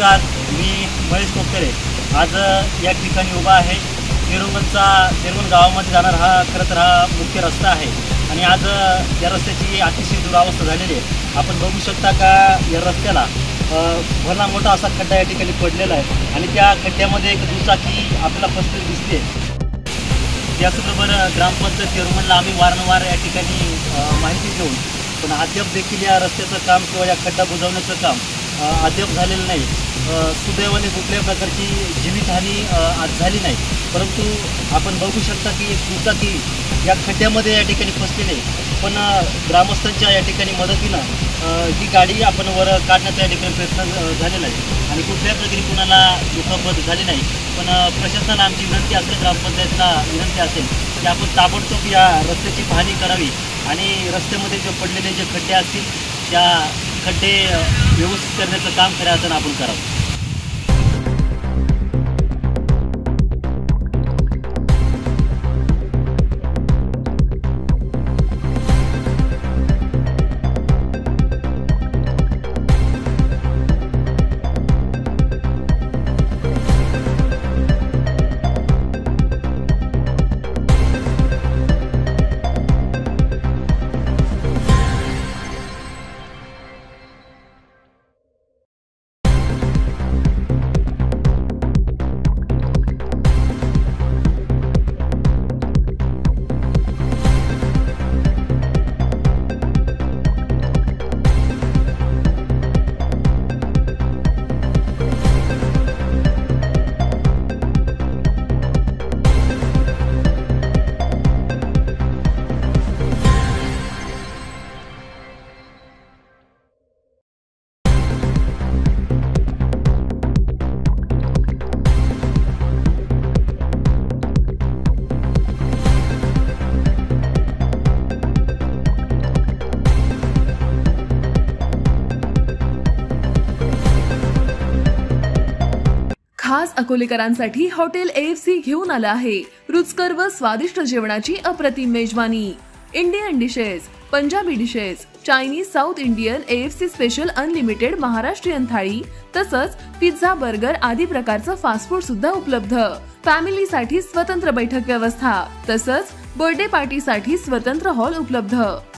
नमस्कार, मी महेश कोकरे आज या ठिकाणी उभा आहे। तेरुंगण गावामध्ये जाणार हा खरं तर हा मुख्य रस्ता आहे आणि आज या रस्त्याची अतिशय दुरावस्था झालेली आहे। आपण बघू शकता का या रस्त्याला भला मोठा असा खड्डा या ठिकाणी पडलेला आहे आणि त्या खड्ड्यामध्ये एक दुचाकी आपल्याला फसलेली दिसते। त्याचबरोबर ग्रामपंचायत तेरुंगणला आम्ही वारंवार या ठिकाणी माहिती देऊन पण अद्याप देखील या रस्त्याचं काम किंवा या खड्डा बुजवण्याचं काम अद्याप झालेलं नाही। सुदैवाने कुठल्याही प्रकारची जीवितहानी आज झाली नाही, परंतु आपण बघू शकता की एक दुचाकी या खड्ड्यामध्ये या ठिकाणी फसलेली आहे। पण ग्रामस्थांच्या या ठिकाणी मदतीनं ही गाडी आपण वर काढण्याचा या ठिकाणी प्रयत्न झालेला आहे आणि कुठल्याही प्रकारे कुणाला दुखापत झाली नाही। पण प्रशासनाला आमची विनंती असेल, ग्रामपंचायतला विनंती असेल की आपण ताबडतोब या रस्त्याची पाहणी करावी आणि रस्त्यामध्ये जे पडलेले जे खड्डे असतील त्या खड्डे व्यवस्थित करण्याचं काम खऱ्या अर्थानं आपण करावं। खास अकोलेकरांसाठी हॉटेल AFC घेऊन आलं आहे रुचकर व स्वादिष्ट जेवणाची अप्रतिम मेजवानी। Indian dishes, Punjabi dishes, Chinese, south Indian, AFC special unlimited Maharashtrian थाळी तसंच पिझ्झा, बर्गर आदी प्रकारचं फास्ट फूड सुद्धा उपलब्ध। फॅमिलीसाठी स्वतंत्र बैठक व्यवस्था तसंच बर्थडे पार्टीसाठी स्वतंत्र हॉल उपलब्ध।